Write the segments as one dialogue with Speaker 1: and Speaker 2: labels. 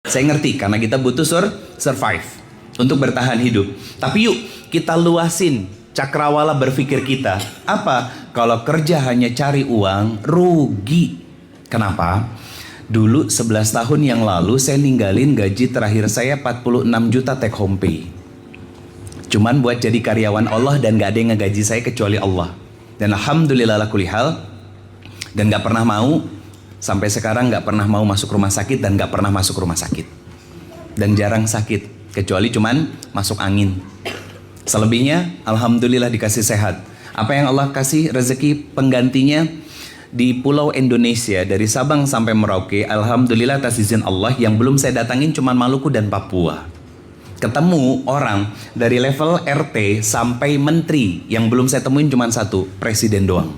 Speaker 1: Saya ngerti karena kita butuh survive untuk bertahan hidup. Tapi yuk kita luasin cakrawala berpikir kita. Apa? Kalau kerja hanya cari uang, rugi. Kenapa? Dulu 11 tahun yang lalu saya ninggalin gaji terakhir saya 46 juta take home pay. Cuman buat jadi karyawan Allah dan gak ada yang ngegaji saya kecuali Allah. Dan alhamdulillah la kulli hal. Dan gak pernah mau, sampai sekarang gak pernah mau masuk rumah sakit dan gak pernah masuk rumah sakit. Dan jarang sakit, kecuali cuman masuk angin. Selebihnya alhamdulillah dikasih sehat. Apa yang Allah kasih rezeki penggantinya di pulau Indonesia dari Sabang sampai Merauke, alhamdulillah atas izin Allah yang belum saya datangin cuma Maluku dan Papua. Ketemu orang dari level RT sampai menteri yang belum saya temuin cuma satu, presiden doang.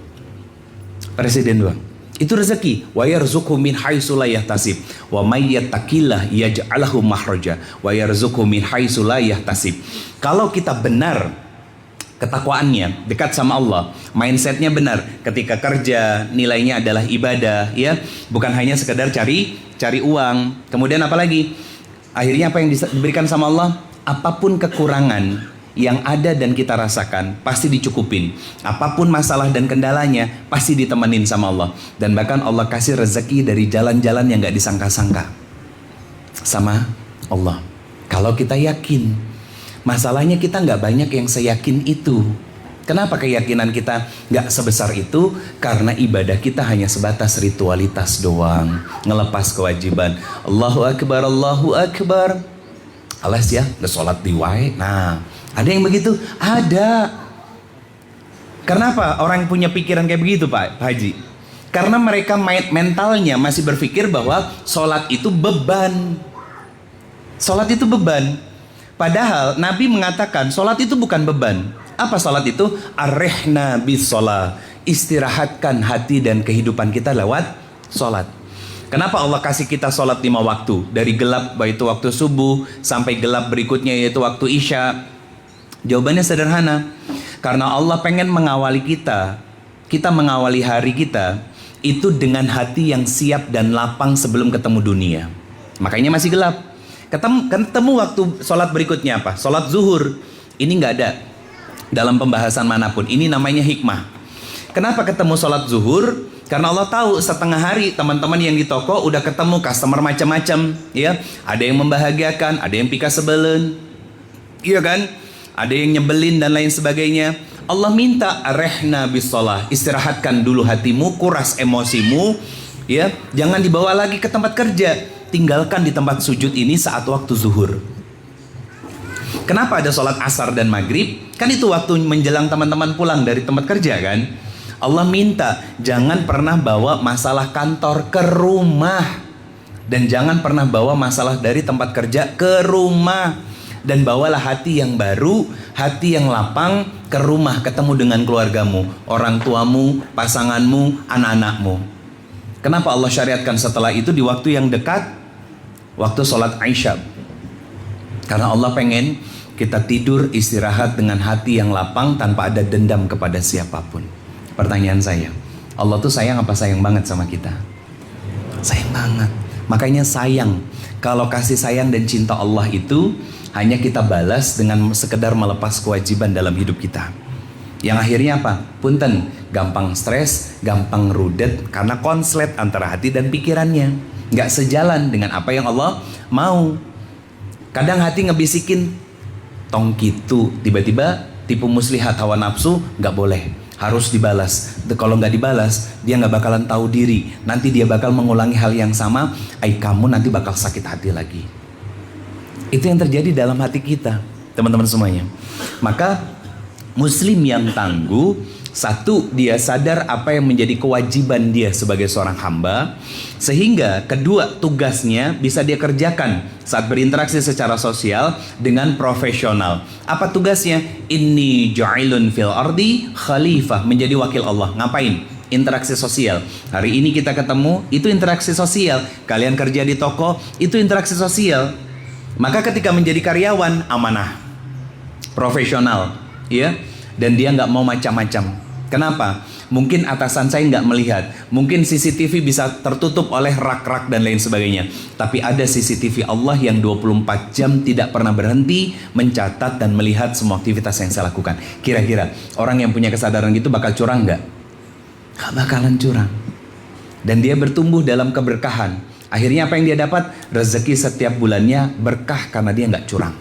Speaker 1: Presiden doang. Itu rezeki. Wa yarzuqhu min haitsu la yahtasib wa may yattaqillah yaj'alhu makhraja wa yarzuqhu min haitsu la yahtasib. Kalau kita benar ketakwaannya, dekat sama Allah, mindsetnya benar, ketika kerja nilainya adalah ibadah, ya, bukan hanya sekedar cari uang. Kemudian apa lagi? Akhirnya apa yang diberikan sama Allah? Apapun kekurangan yang ada dan kita rasakan pasti dicukupin. Apapun masalah dan kendalanya pasti ditemenin sama Allah. Dan bahkan Allah kasih rezeki dari jalan-jalan yang gak disangka-sangka sama Allah. Kalau kita yakin, masalahnya kita gak banyak yang seyakin itu. Kenapa keyakinan kita gak sebesar itu? Karena ibadah kita hanya sebatas ritualitas doang, ngelepas kewajiban. Allahu Akbar, Allahu Akbar. Alas ya, udah sholat di wae. Nah, ada yang begitu? Ada. Kenapa orang punya pikiran kayak begitu Pak Haji? Karena mereka mentalnya masih berpikir bahwa sholat itu beban. Sholat itu beban. Padahal Nabi mengatakan sholat itu bukan beban. Apa sholat itu? Arihna bis sholat. Istirahatkan hati dan kehidupan kita lewat sholat. Kenapa Allah kasih kita sholat 5 waktu? Dari gelap yaitu waktu subuh sampai gelap berikutnya yaitu waktu isya. Jawabannya sederhana. Karena Allah pengen mengawali kita mengawali hari kita itu dengan hati yang siap dan lapang sebelum ketemu dunia. Makanya masih gelap. Ketemu waktu sholat berikutnya apa? Sholat zuhur. Ini nggak ada dalam pembahasan manapun. Ini namanya hikmah. Kenapa ketemu sholat zuhur? Karena Allah tahu setengah hari teman-teman yang di toko udah ketemu customer macam-macam, ya. Ada yang membahagiakan, ada yang pika sebelen, iya kan? Ada yang nyebelin dan lain sebagainya. Allah minta arehna bisolah, istirahatkan dulu hatimu, kuras emosimu, ya. Jangan dibawa lagi ke tempat kerja, tinggalkan di tempat sujud ini saat waktu zuhur. Kenapa ada sholat asar dan maghrib? Kan itu waktu menjelang teman-teman pulang dari tempat kerja kan? Allah minta jangan pernah bawa masalah kantor ke rumah. Dan jangan pernah bawa masalah dari tempat kerja ke rumah. Dan bawalah hati yang baru, hati yang lapang ke rumah, ketemu dengan keluargamu, orang tuamu, pasanganmu, anak-anakmu. Kenapa Allah syariatkan setelah itu di waktu yang dekat? Waktu sholat Aisyah. Karena Allah pengen kita tidur istirahat dengan hati yang lapang tanpa ada dendam kepada siapapun. Pertanyaan saya, Allah tuh sayang apa sayang banget sama kita? Sayang banget. Makanya sayang. Kalau kasih sayang dan cinta Allah itu hanya kita balas dengan sekedar melepas kewajiban dalam hidup kita. Yang akhirnya apa? Punten, gampang stres, gampang rudet karena konslet antara hati dan pikirannya. Gak sejalan dengan apa yang Allah mau. Kadang hati ngebisikin, tong gitu, tiba-tiba tipu muslihat hawa nafsu, gak boleh. Harus dibalas. Kalau nggak dibalas, dia nggak bakalan tahu diri. Nanti dia bakal mengulangi hal yang sama. Kamu nanti bakal sakit hati lagi. Itu yang terjadi dalam hati kita, teman-teman semuanya. Maka Muslim yang tangguh, satu, dia sadar apa yang menjadi kewajiban dia sebagai seorang hamba. Sehingga kedua, tugasnya bisa dia kerjakan saat berinteraksi secara sosial dengan profesional. Apa tugasnya? Inni ja'ilun fil ardi khalifah, menjadi wakil Allah. Ngapain? Interaksi sosial. Hari ini kita ketemu, itu interaksi sosial. Kalian kerja di toko, itu interaksi sosial. Maka ketika menjadi karyawan, amanah, profesional, ya. Dan dia nggak mau macam-macam. Kenapa? Mungkin atasan saya nggak melihat, mungkin CCTV bisa tertutup oleh rak-rak dan lain sebagainya. Tapi ada CCTV Allah yang 24 jam tidak pernah berhenti mencatat dan melihat semua aktivitas yang saya lakukan. Kira-kira orang yang punya kesadaran gitu bakal curang nggak? Nggak bakalan curang. Dan dia bertumbuh dalam keberkahan. Akhirnya apa yang dia dapat? Rezeki setiap bulannya berkah karena dia nggak curang.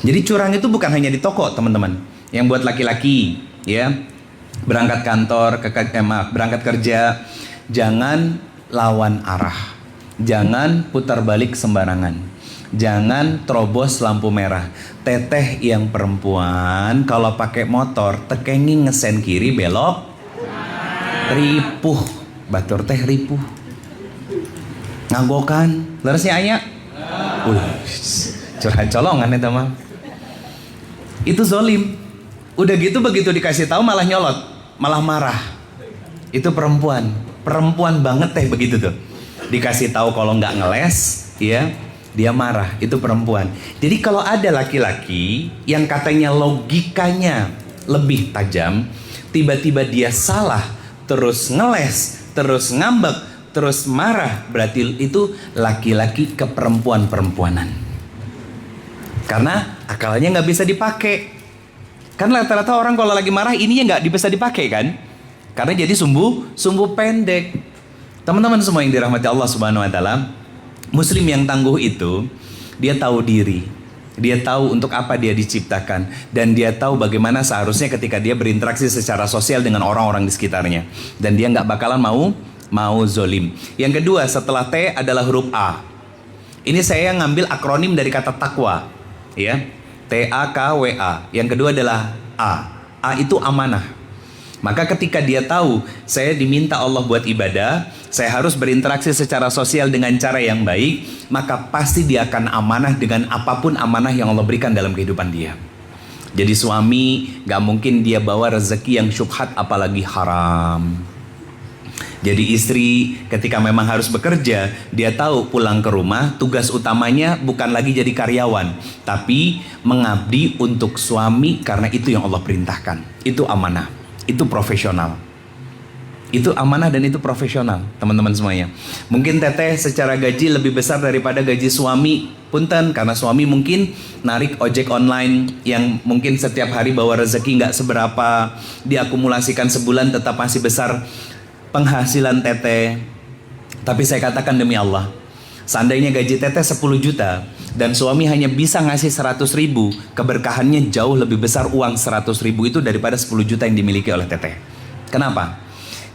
Speaker 1: Jadi curang itu bukan hanya di toko, teman-teman. Yang buat laki-laki, ya, berangkat kantor, berangkat kerja, jangan lawan arah, jangan putar balik sembarangan, jangan terobos lampu merah. Teteh yang perempuan kalau pakai motor tekengin ngesen kiri belok ripuh, batur teh ripuh, ngagokan, leresnya anya, curhat colongan itu mah, itu zolim. Udah gitu begitu dikasih tahu malah nyolot, malah marah. Itu perempuan banget teh begitu tuh. Dikasih tahu kalau nggak ngeles, ya dia marah. Itu perempuan. Jadi kalau ada laki-laki yang katanya logikanya lebih tajam, tiba-tiba dia salah, terus ngeles, terus ngambek, terus marah, berarti itu laki-laki keperempuan-perempuanan. Karena akalnya nggak bisa dipakai. Kan rata-rata orang kalau lagi marah ininya nggak bisa dipakai kan? Karena jadi sumbu pendek. Teman-teman semua yang dirahmati Allah Subhanahu Wa Taala, Muslim yang tangguh itu dia tahu diri, dia tahu untuk apa dia diciptakan, dan dia tahu bagaimana seharusnya ketika dia berinteraksi secara sosial dengan orang-orang di sekitarnya, dan dia nggak bakalan mau zolim. Yang kedua setelah T adalah huruf A. Ini saya ngambil akronim dari kata takwa, ya. TAKWA. Yang kedua adalah A. A itu amanah. Maka ketika dia tahu saya diminta Allah buat ibadah, saya harus berinteraksi secara sosial dengan cara yang baik, maka pasti dia akan amanah dengan apapun amanah yang Allah berikan dalam kehidupan dia. Jadi suami gak mungkin dia bawa rezeki yang syubhat apalagi haram. Jadi istri ketika memang harus bekerja, dia tahu pulang ke rumah tugas utamanya bukan lagi jadi karyawan, tapi mengabdi untuk suami karena itu yang Allah perintahkan. Itu amanah, itu profesional. Itu amanah dan itu profesional, teman-teman semuanya. Mungkin teteh secara gaji lebih besar daripada gaji suami, punten, karena suami mungkin narik ojek online yang mungkin setiap hari bawa rezeki nggak seberapa, diakumulasikan sebulan tetap masih besar penghasilan teteh. Tapi saya katakan demi Allah, seandainya gaji teteh 10 juta dan suami hanya bisa ngasih 100 ribu, keberkahannya jauh lebih besar uang 100 ribu itu daripada 10 juta yang dimiliki oleh teteh. Kenapa?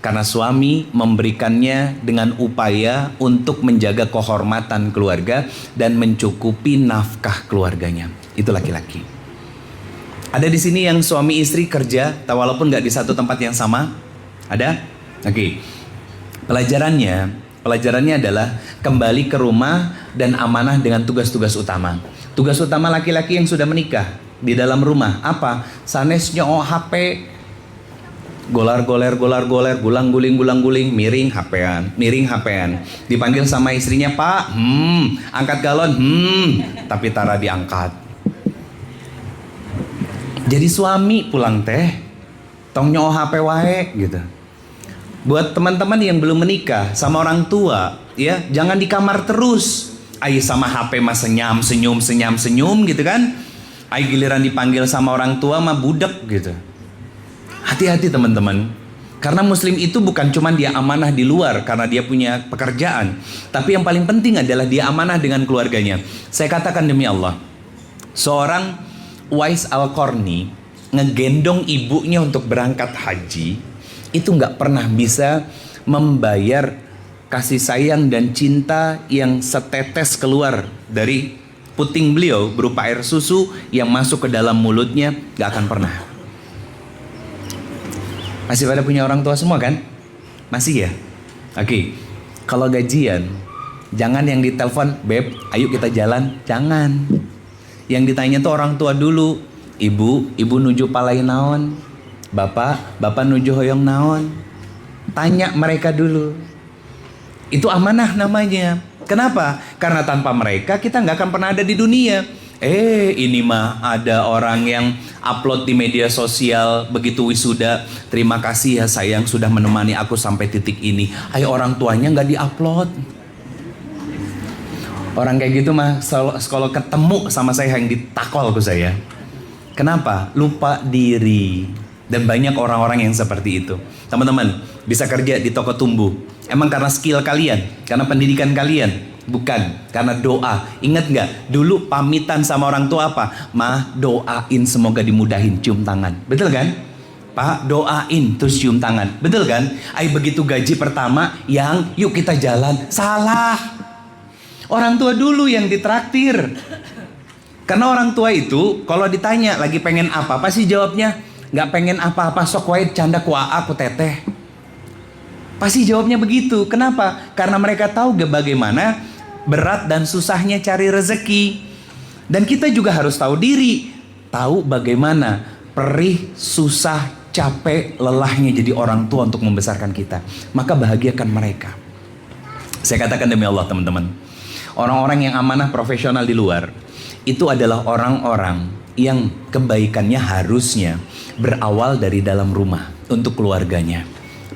Speaker 1: Karena suami memberikannya dengan upaya untuk menjaga kehormatan keluarga dan mencukupi nafkah keluarganya. Itu laki-laki. Ada di sini yang suami istri kerja, walaupun nggak di satu tempat yang sama? Ada? Oke. Pelajarannya adalah kembali ke rumah dan amanah dengan tugas-tugas utama. Tugas utama laki-laki yang sudah menikah di dalam rumah apa? Sanes nyoo HP, golar-goler, gulang-guling, miring HP-an. Dipanggil sama istrinya, Pak, angkat galon, tapi tara diangkat. Jadi suami pulang teh, tong nyoo HP wae gitu. Buat teman-teman yang belum menikah sama orang tua, ya jangan di kamar terus. Ai sama HP mah senyum gitu kan. Ai giliran dipanggil sama orang tua mah budek gitu. Hati-hati teman-teman. Karena muslim itu bukan cuma dia amanah di luar karena dia punya pekerjaan, tapi yang paling penting adalah dia amanah dengan keluarganya. Saya katakan demi Allah, seorang Uwais Al-Qarni ngegendong ibunya untuk berangkat haji, itu nggak pernah bisa membayar kasih sayang dan cinta yang setetes keluar dari puting beliau berupa air susu yang masuk ke dalam mulutnya, nggak akan pernah. Masih pada punya orang tua semua kan? Masih ya? Oke. Kalau gajian, jangan yang ditelepon, Beb, ayo kita jalan. Jangan. Yang ditanya tuh orang tua dulu. Ibu nuju palai naon? Bapak nuju hoyong naon? Tanya mereka dulu. Itu amanah namanya. Kenapa? Karena tanpa mereka kita nggak akan pernah ada di dunia. Ini mah ada orang yang upload di media sosial begitu wisuda, terima kasih ya sayang sudah menemani aku sampai titik ini. Ayo, orang tuanya nggak diupload. Orang kayak gitu mah kalau ketemu sama saya yang ditakol ke saya. Kenapa? Lupa diri. Dan banyak orang-orang yang seperti itu. Teman-teman bisa kerja di toko tumbuh, emang karena skill kalian, karena pendidikan kalian? Bukan, karena doa. Ingat nggak? Dulu pamitan sama orang tua apa? Mah, doain semoga dimudahin, cium tangan. Betul kan? Pak, doain terus cium tangan. Betul kan? Begitu gaji pertama yang yuk kita jalan. Salah. Orang tua dulu yang ditraktir. Karena orang tua itu kalau ditanya lagi pengen apa sih jawabnya? Nggak pengen apa-apa, sok wae canda ku aku teteh. Pasti jawabnya begitu. Kenapa? Karena mereka tahu bagaimana berat dan susahnya cari rezeki. Dan kita juga harus tahu diri, tahu bagaimana perih, susah, capek, lelahnya jadi orang tua untuk membesarkan kita. Maka bahagiakan mereka. Saya katakan demi Allah teman-teman, orang-orang yang amanah profesional di luar itu adalah orang-orang yang kebaikannya harusnya berawal dari dalam rumah untuk keluarganya,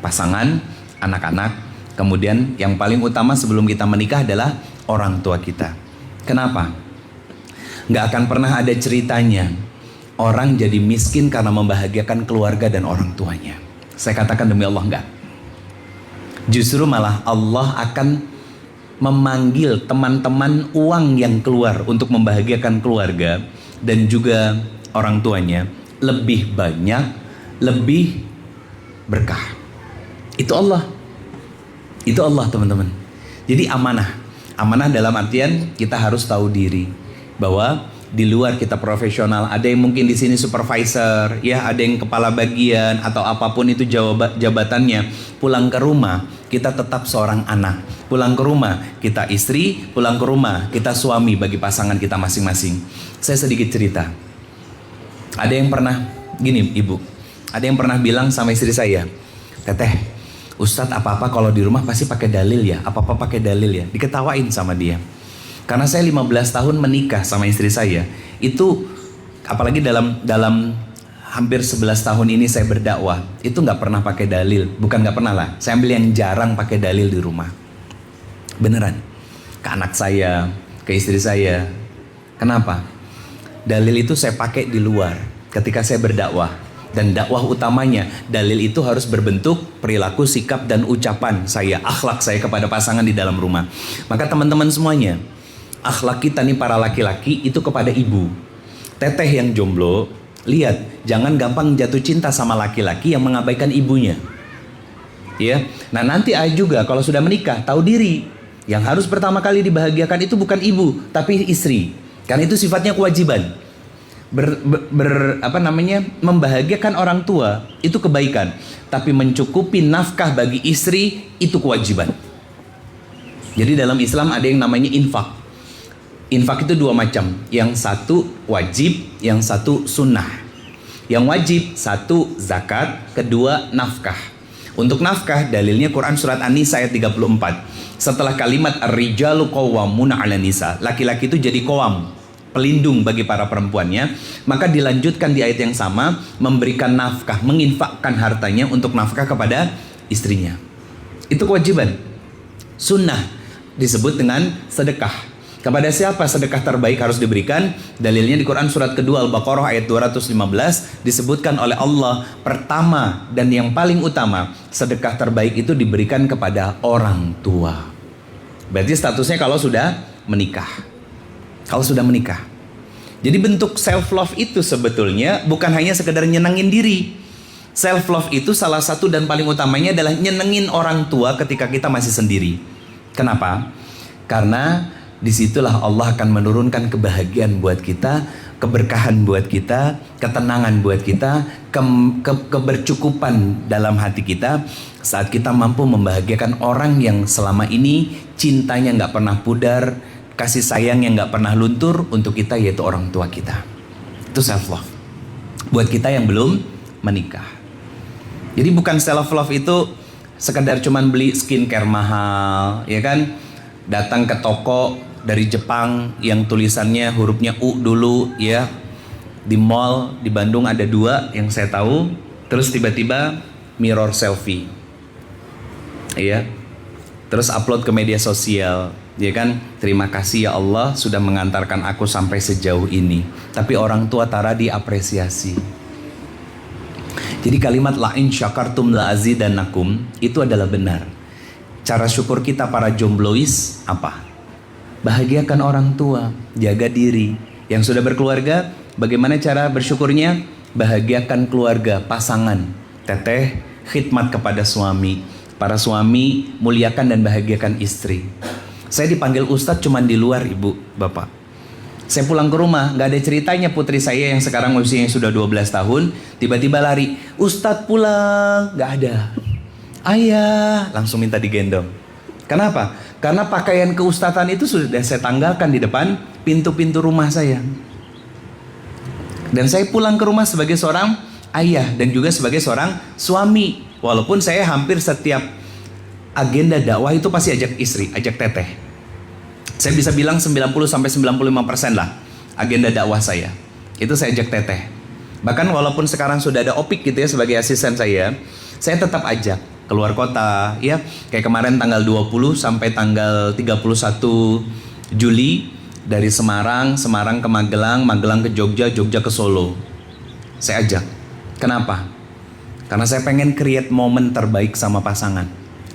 Speaker 1: pasangan, anak-anak, kemudian yang paling utama sebelum kita menikah adalah orang tua kita. Kenapa? Nggak akan pernah ada ceritanya orang jadi miskin karena membahagiakan keluarga dan orang tuanya. Saya katakan demi Allah, enggak. Justru malah Allah akan memanggil teman-teman uang yang keluar untuk membahagiakan keluarga dan juga orang tuanya lebih banyak, lebih berkah. Itu Allah. Itu Allah teman-teman. Jadi amanah. Amanah dalam artian kita harus tahu diri bahwa di luar kita profesional, ada yang mungkin di sini supervisor, ya, ada yang kepala bagian atau apapun itu jabatannya. Pulang ke rumah kita tetap seorang anak. Pulang ke rumah kita istri, pulang ke rumah kita suami bagi pasangan kita masing-masing. Saya sedikit cerita. Ada yang pernah gini, Ibu. Ada yang pernah bilang sama istri saya, "Teteh, Ustadz apa-apa kalau di rumah pasti pakai dalil ya, apa-apa pakai dalil ya." Diketawain sama dia. Karena saya 15 tahun menikah sama istri saya. Itu apalagi dalam hampir 11 tahun ini saya berdakwah, itu nggak pernah pakai dalil. Bukan nggak pernah lah, saya ambil yang jarang pakai dalil di rumah. Beneran. Ke anak saya, ke istri saya. Kenapa? Dalil itu saya pakai di luar ketika saya berdakwah. Dan dakwah utamanya, dalil itu harus berbentuk perilaku, sikap, dan ucapan saya, akhlak saya kepada pasangan di dalam rumah. Maka teman-teman semuanya, akhlak kita nih para laki-laki itu kepada ibu. Teteh yang jomblo, lihat, jangan gampang jatuh cinta sama laki-laki yang mengabaikan ibunya. Ya, nah nanti ayah juga kalau sudah menikah tahu diri. Yang harus pertama kali dibahagiakan itu bukan ibu, tapi istri. Karena itu sifatnya kewajiban. Membahagiakan orang tua itu kebaikan, tapi mencukupi nafkah bagi istri itu kewajiban. Jadi dalam Islam ada yang namanya infak. Infak itu dua macam, yang satu wajib, yang satu sunnah. Yang wajib satu zakat, kedua nafkah. Untuk nafkah dalilnya Quran surat An-Nisa ayat 34. Setelah kalimat ar-rijalu qawwamuna 'alan nisa, laki-laki itu jadi qawam, pelindung bagi para perempuannya, maka dilanjutkan di ayat yang sama, memberikan nafkah, menginfakkan hartanya untuk nafkah kepada istrinya. Itu kewajiban. Sunnah disebut dengan sedekah. Kepada siapa sedekah terbaik harus diberikan? Dalilnya di Quran surat kedua Al-Baqarah ayat 215 disebutkan oleh Allah, pertama dan yang paling utama, sedekah terbaik itu diberikan kepada orang tua. Berarti statusnya kalau sudah menikah. Kalau sudah menikah. Jadi bentuk self love itu sebetulnya bukan hanya sekedar nyenengin diri. Self love itu salah satu dan paling utamanya adalah nyenengin orang tua ketika kita masih sendiri. Kenapa? Karena disitulah Allah akan menurunkan kebahagiaan buat kita, keberkahan buat kita, ketenangan buat kita, kebercukupan dalam hati kita saat kita mampu membahagiakan orang yang selama ini cintanya nggak pernah pudar, kasih sayang yang nggak pernah luntur untuk kita, yaitu orang tua kita. Itu self love buat kita yang belum menikah. Jadi bukan self love itu sekedar cuman beli skincare mahal, ya kan? Datang ke toko dari Jepang yang tulisannya hurufnya U dulu ya. Di mall di Bandung ada 2 yang saya tahu. Terus tiba-tiba mirror selfie. Iya. Terus upload ke media sosial. Ya kan, terima kasih ya Allah sudah mengantarkan aku sampai sejauh ini. Tapi orang tua Tara diapresiasi. Jadi kalimat la'in syakartum la'azidannakum itu adalah benar. Cara syukur kita para jomblois apa? Bahagiakan orang tua, jaga diri. Yang sudah berkeluarga, bagaimana cara bersyukurnya? Bahagiakan keluarga, pasangan. Teteh, khidmat kepada suami. Para suami, muliakan dan bahagiakan istri. Saya dipanggil ustadz cuman di luar, ibu, bapak. Saya pulang ke rumah, gak ada ceritanya putri saya yang sekarang usianya sudah 12 tahun, tiba-tiba lari, ustadz pulang, gak ada. Ayah, langsung minta digendong. Kenapa? Karena pakaian keustatan itu sudah saya tanggalkan di depan pintu-pintu rumah saya. Dan saya pulang ke rumah sebagai seorang ayah dan juga sebagai seorang suami. Walaupun saya hampir setiap agenda dakwah itu pasti ajak istri, ajak teteh. Saya bisa bilang 90-95% lah agenda dakwah saya. Itu saya ajak teteh. Bahkan walaupun sekarang sudah ada Opik gitu ya sebagai asisten saya tetap ajak keluar kota ya. Kayak kemarin tanggal 20 sampai tanggal 31 Juli dari Semarang ke Magelang, Magelang ke Jogja, Jogja ke Solo. Saya ajak. Kenapa? Karena saya pengen create momen terbaik sama pasangan.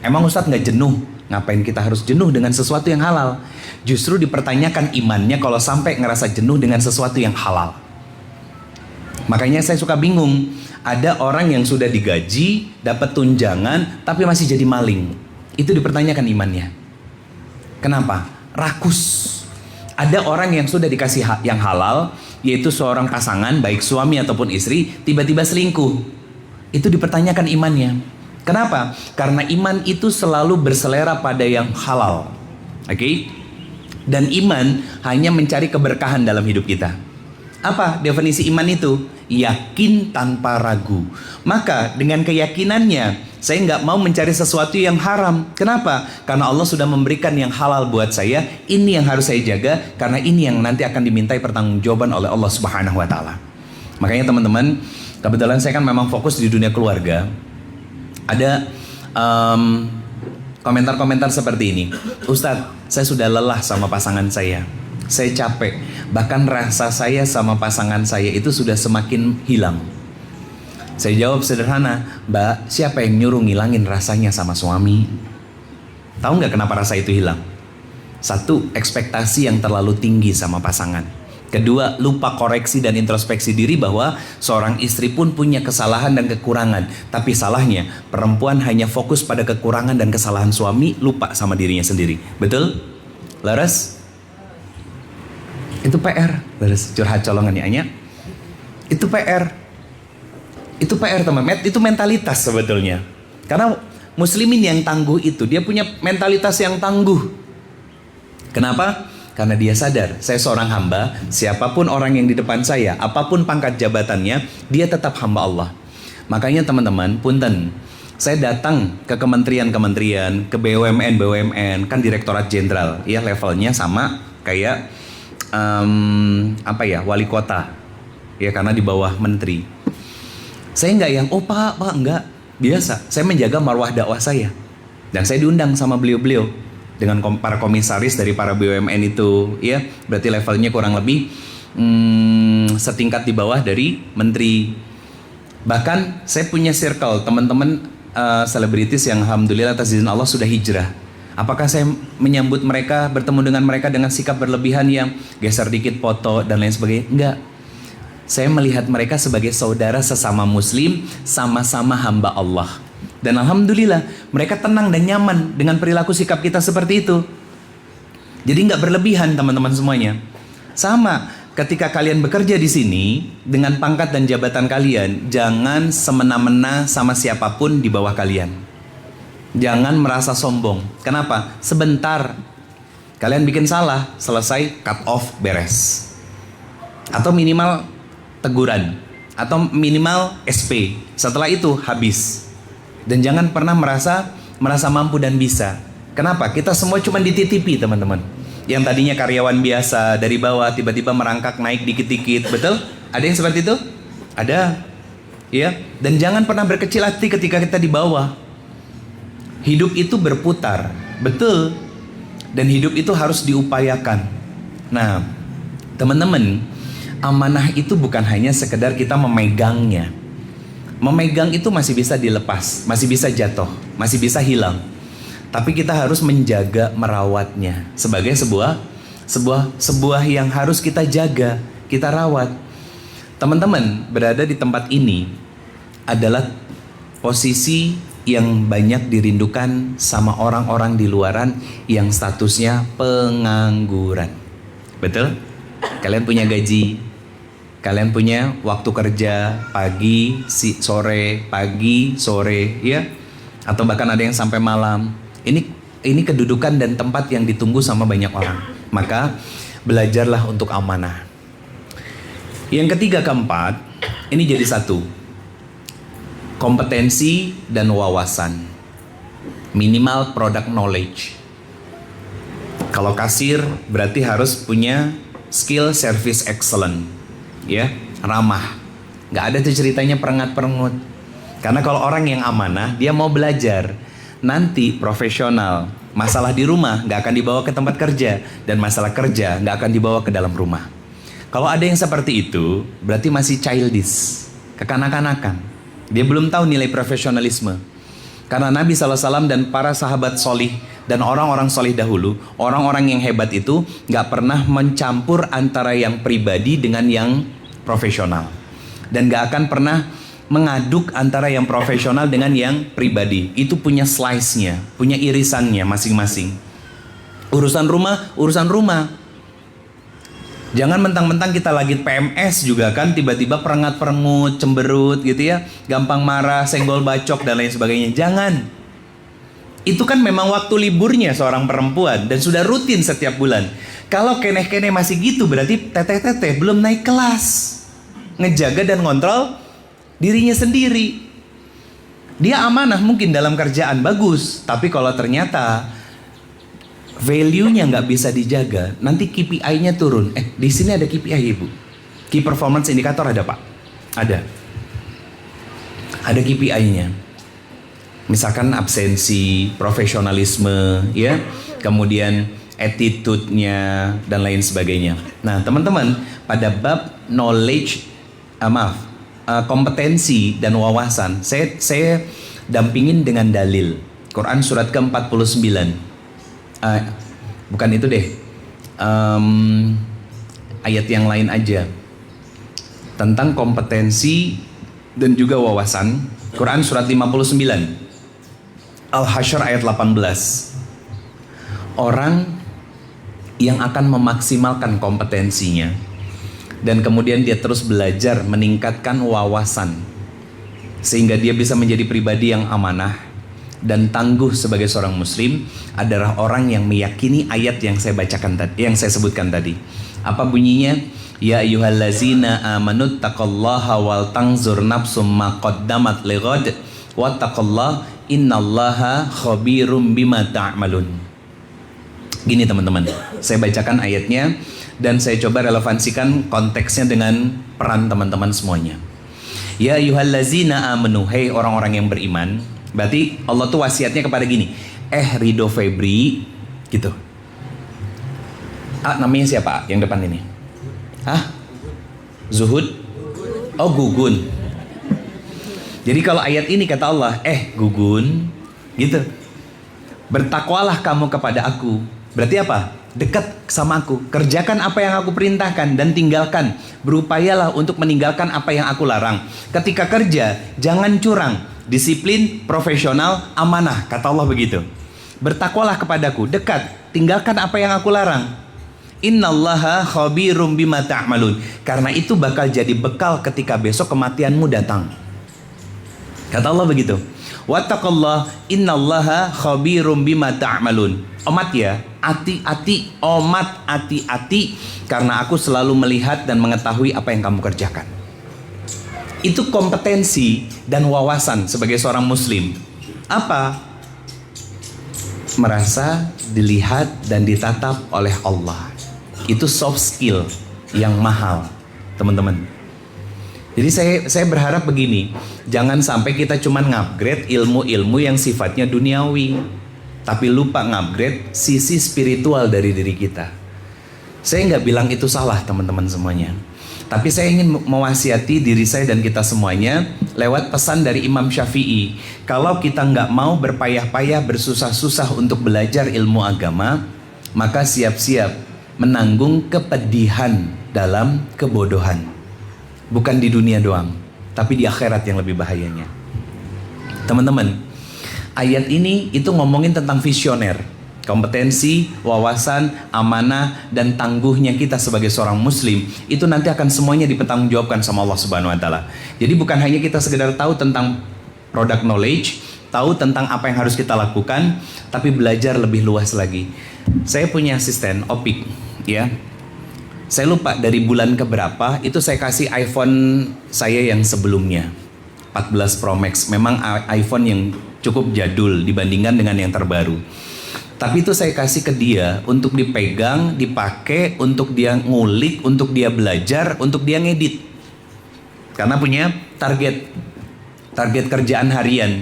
Speaker 1: Emang Ustadz gak jenuh? Ngapain kita harus jenuh dengan sesuatu yang halal? Justru dipertanyakan imannya kalau sampai ngerasa jenuh dengan sesuatu yang halal. Makanya saya suka bingung. Ada orang yang sudah digaji, dapat tunjangan, tapi masih jadi maling. Itu dipertanyakan imannya. Kenapa? Rakus. Ada orang yang sudah dikasih yang halal, yaitu seorang pasangan, baik suami ataupun istri, tiba-tiba selingkuh. Itu dipertanyakan imannya. Kenapa? Karena iman itu selalu berselera pada yang halal. Oke? Dan iman hanya mencari keberkahan dalam hidup kita. Apa definisi iman itu? Yakin tanpa ragu. Maka dengan keyakinannya, saya nggak mau mencari sesuatu yang haram. Kenapa? Karena Allah sudah memberikan yang halal buat saya. Ini yang harus saya jaga, karena ini yang nanti akan dimintai pertanggungjawaban oleh Allah Subhanahu Wa Taala. Makanya teman-teman, kebetulan saya kan memang fokus di dunia keluarga. Ada komentar-komentar seperti ini. Ustadz, saya sudah lelah sama pasangan saya. Saya capek. Bahkan rasa saya sama pasangan saya itu sudah semakin hilang. Saya jawab sederhana, Mbak, siapa yang nyuruh ngilangin rasanya sama suami? Tahu nggak kenapa rasa itu hilang? Satu, ekspektasi yang terlalu tinggi sama pasangan. Kedua, lupa koreksi dan introspeksi diri bahwa seorang istri pun punya kesalahan dan kekurangan. Tapi salahnya, perempuan hanya fokus pada kekurangan dan kesalahan suami, lupa sama dirinya sendiri. Betul? Laras? Itu PR. Laras, curhat colongan ya, Anya. Itu PR. Itu PR teman-teman. Itu mentalitas sebetulnya. Karena muslimin yang tangguh itu, dia punya mentalitas yang tangguh. Kenapa? Karena dia sadar, saya seorang hamba, siapapun orang yang di depan saya, apapun pangkat jabatannya, dia tetap hamba Allah. Makanya teman-teman, punten, saya datang ke kementerian-kementerian, ke BUMN, kan direktorat jenderal, ya levelnya sama kayak wali kota, ya karena di bawah menteri. Saya nggak yang, oh pak, enggak, biasa. Saya menjaga marwah dakwah saya, dan saya diundang sama beliau-beliau. Dengan para komisaris dari para BUMN itu, ya berarti levelnya kurang lebih setingkat di bawah dari menteri. Bahkan saya punya circle teman-teman selebritis yang alhamdulillah atas izin Allah sudah hijrah. Apakah saya menyambut mereka, bertemu dengan mereka dengan sikap berlebihan yang geser dikit foto dan lain sebagainya? Enggak. Saya melihat mereka sebagai saudara sesama muslim, sama-sama hamba Allah. Dan alhamdulillah mereka tenang dan nyaman dengan perilaku sikap kita seperti itu. Jadi nggak berlebihan teman-teman semuanya. Sama ketika kalian bekerja di sini dengan pangkat dan jabatan kalian, jangan semena-mena sama siapapun di bawah kalian. Jangan merasa sombong. Kenapa? Sebentar kalian bikin salah, selesai, cut off, beres. Atau minimal teguran, atau minimal SP. Setelah itu habis. Dan jangan pernah merasa mampu dan bisa. Kenapa? Kita semua cuma dititipi teman-teman. Yang tadinya karyawan biasa dari bawah tiba-tiba merangkak naik dikit-dikit, betul? Ada yang seperti itu? Ada. Ya, dan jangan pernah berkecil hati ketika kita di bawah. Hidup itu berputar, betul. Dan hidup itu harus diupayakan. Nah, teman-teman, amanah itu bukan hanya sekedar kita memegangnya. Memegang itu masih bisa dilepas, masih bisa jatuh, masih bisa hilang. Tapi kita harus menjaga, merawatnya sebagai sebuah yang harus kita jaga, kita rawat. Teman-teman, berada di tempat ini adalah posisi yang banyak dirindukan sama orang-orang di luaran yang statusnya pengangguran. Betul? Kalian punya gaji, kalian punya waktu kerja pagi, sore, pagi, sore, ya? Atau bahkan ada yang sampai malam. Ini kedudukan dan tempat yang ditunggu sama banyak orang. Maka belajarlah untuk amanah. Yang ketiga, keempat, ini jadi satu. Kompetensi dan wawasan. Minimal product knowledge. Kalau kasir berarti harus punya skill service excellent. Ya, ramah. Gak ada tuh ceritanya perengat-perengut. Karena kalau orang yang amanah, dia mau belajar. Nanti profesional. Masalah di rumah gak akan dibawa ke tempat kerja. Dan masalah kerja gak akan dibawa ke dalam rumah. Kalau ada yang seperti itu, berarti masih childish, kekanak-kanakan. Dia belum tahu nilai profesionalisme. Karena Nabi SAW dan para sahabat solih dan orang-orang solih dahulu, orang-orang yang hebat itu gak pernah mencampur antara yang pribadi dengan yang profesional. Dan gak akan pernah mengaduk antara yang profesional dengan yang pribadi. Itu punya slice-nya, punya irisannya masing-masing. Urusan rumah. Jangan mentang-mentang kita lagi PMS juga kan tiba-tiba perengat-perengut, cemberut gitu ya, gampang marah, senggol bacok dan lain sebagainya. Jangan. Itu kan memang waktu liburnya seorang perempuan dan sudah rutin setiap bulan. Kalau keneh-keneh masih gitu berarti teteh-teteh belum naik kelas. Ngejaga dan ngontrol dirinya sendiri. Dia amanah mungkin dalam kerjaan bagus, tapi kalau ternyata value-nya nggak bisa dijaga, nanti KPI-nya turun. Di sini ada KPI, Ibu. Key Performance Indicator ada, Pak? Ada. Ada KPI-nya. Misalkan absensi, profesionalisme, ya, kemudian attitude-nya dan lain sebagainya. Nah, teman-teman, pada bab knowledge, kompetensi dan wawasan, saya dampingin dengan dalil. Quran surat ke-49. Bukan itu deh, ayat yang lain aja tentang kompetensi dan juga wawasan. Quran surat 59 Al-Hasyr ayat 18. Orang yang akan memaksimalkan kompetensinya dan kemudian dia terus belajar meningkatkan wawasan sehingga dia bisa menjadi pribadi yang amanah dan tangguh sebagai seorang muslim adalah orang yang meyakini ayat yang saya bacakan tadi, yang saya sebutkan tadi. Apa bunyinya? Ya ayyuhallazina amanu taqullaha wal tanzur nafsum ma qaddamat lighad wattaqullaha innallaha khabirum bima ta'malun. Gini teman-teman, saya bacakan ayatnya dan saya coba relevansikan konteksnya dengan peran teman-teman semuanya. Ya ayyuhallazina amanu, hey orang-orang yang beriman. Berarti Allah tuh wasiatnya kepada gini, Rido Febri gitu. Namanya siapa yang depan ini? Zuhud? Oh, Gugun. Jadi kalau ayat ini kata Allah, Gugun gitu, bertakwalah kamu kepada aku. Berarti apa? Dekat sama aku, kerjakan apa yang aku perintahkan dan tinggalkan, berupayalah untuk meninggalkan apa yang aku larang. Ketika kerja jangan curang, disiplin, profesional, amanah, kata Allah begitu. Bertakwalah kepadaku, dekat, tinggalkan apa yang aku larang. Innallaha khabirum bima ta'malun. Karena itu bakal jadi bekal ketika besok kematianmu datang. Kata Allah begitu. Wattaqullah innallaha khabirum bima ta'malun. Omat ya, hati-hati, omat hati-hati, karena aku selalu melihat dan mengetahui apa yang kamu kerjakan. Itu kompetensi dan wawasan sebagai seorang muslim. Apa? merasa dilihat dan ditatap oleh Allah. Itu soft skill yang mahal, teman-teman. Jadi saya berharap begini, jangan sampai kita cuman ngupgrade ilmu-ilmu yang sifatnya duniawi, tapi lupa ngupgrade sisi spiritual dari diri kita. Saya nggak bilang itu salah, teman-teman semuanya. Tapi saya ingin mewasiati diri saya dan kita semuanya lewat pesan dari Imam Syafi'i. Kalau kita nggak mau berpayah-payah, bersusah-susah untuk belajar ilmu agama, maka siap-siap menanggung kepedihan dalam kebodohan. Bukan di dunia doang, tapi di akhirat yang lebih bahayanya. Teman-teman, ayat ini itu ngomongin tentang visioner. Kompetensi, wawasan, amanah, dan tangguhnya kita sebagai seorang muslim itu nanti akan semuanya dipertanggungjawabkan sama Allah Subhanahu wa taala. Jadi bukan hanya kita sekedar tahu tentang product knowledge, tahu tentang apa yang harus kita lakukan, tapi belajar lebih luas lagi. Saya punya asisten Opik, ya. Saya lupa dari bulan keberapa itu saya kasih iPhone saya yang sebelumnya, 14 Pro Max. Memang iPhone yang cukup jadul dibandingkan dengan yang terbaru. Tapi itu saya kasih ke dia untuk dipegang, dipakai, untuk dia ngulik, untuk dia belajar, untuk dia ngedit. Karena punya target kerjaan harian.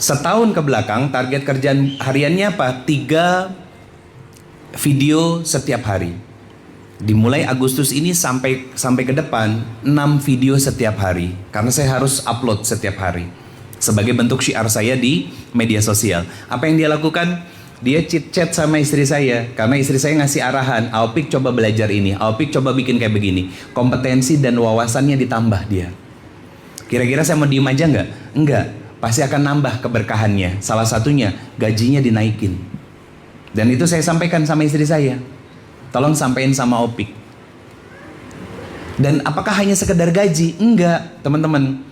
Speaker 1: Setahun ke belakang target kerjaan hariannya apa? 3 video setiap hari. Dimulai Agustus ini sampai ke depan 6 video setiap hari. Karena saya harus upload setiap hari. Sebagai bentuk syiar saya di media sosial. Apa yang dia lakukan? Dia chit-chat sama istri saya. Karena istri saya ngasih arahan, Aopik coba belajar ini, Aopik coba bikin kayak begini. Kompetensi dan wawasannya ditambah dia. Kira-kira saya mau diem aja nggak? Enggak, pasti akan nambah keberkahannya. Salah satunya, gajinya dinaikin. Dan itu saya sampaikan sama istri saya. Tolong sampaikan sama Opik. Dan apakah hanya sekedar gaji? Enggak, teman-teman.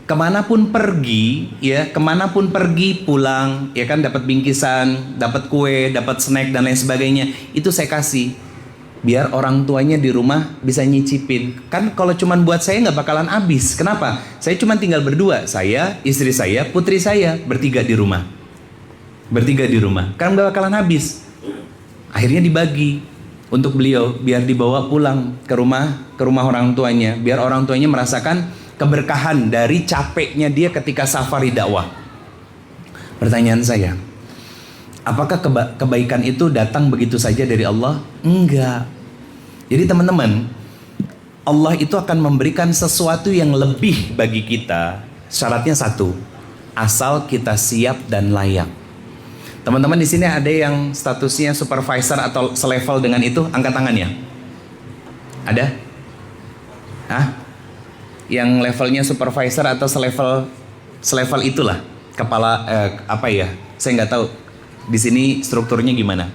Speaker 1: Kemanapun pergi, ya, kemanapun pergi pulang, ya kan, dapat bingkisan, dapat kue, dapat snack dan lain sebagainya, itu saya kasih, biar orang tuanya di rumah bisa nyicipin. Kan kalau cuman buat saya nggak bakalan habis. Kenapa? Saya cuma tinggal berdua, saya, istri saya, putri saya, bertiga di rumah, kan nggak bakalan habis. Akhirnya dibagi untuk beliau, biar dibawa pulang ke rumah orang tuanya, biar orang tuanya merasakan keberkahan dari capeknya dia ketika safari dakwah. Pertanyaan saya, apakah kebaikan itu datang begitu saja dari Allah? Enggak. Jadi teman-teman, Allah itu akan memberikan sesuatu yang lebih bagi kita. Syaratnya satu, asal kita siap dan layak. Teman-teman di sini ada yang statusnya supervisor atau selevel dengan itu, angkat tangannya. Ada? Hah? Yang levelnya supervisor atau selevel itulah kepala apa ya? Saya nggak tahu di sini strukturnya gimana.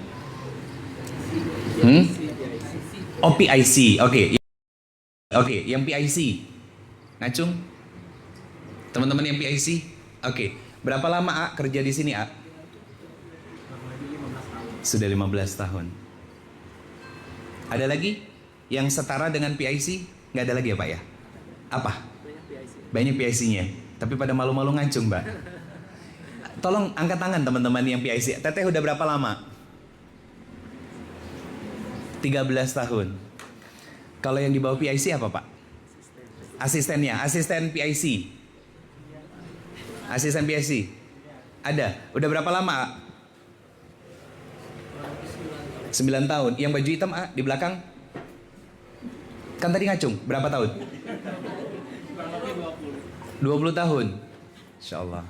Speaker 1: Oh, PIC, oke. Oke, yang PIC, ngacung. Teman-teman yang PIC, oke. Berapa lama kerja di sini, A? Sudah 15 tahun. Ada lagi yang setara dengan PIC? Nggak ada lagi ya, Pak ya? Apa? Banyak PIC-nya. Tapi pada malu-malu ngacung, Mbak. Tolong angkat tangan teman-teman yang PIC. Teteh udah berapa lama? 13 tahun. Kalau yang di bawah PIC apa, Pak? Asistennya, asisten PIC. Asisten PIC. Ada. Udah berapa lama? 9 tahun. Yang baju hitam, di belakang? Kan tadi ngacung, berapa tahun? 20 tahun. Insya Allah.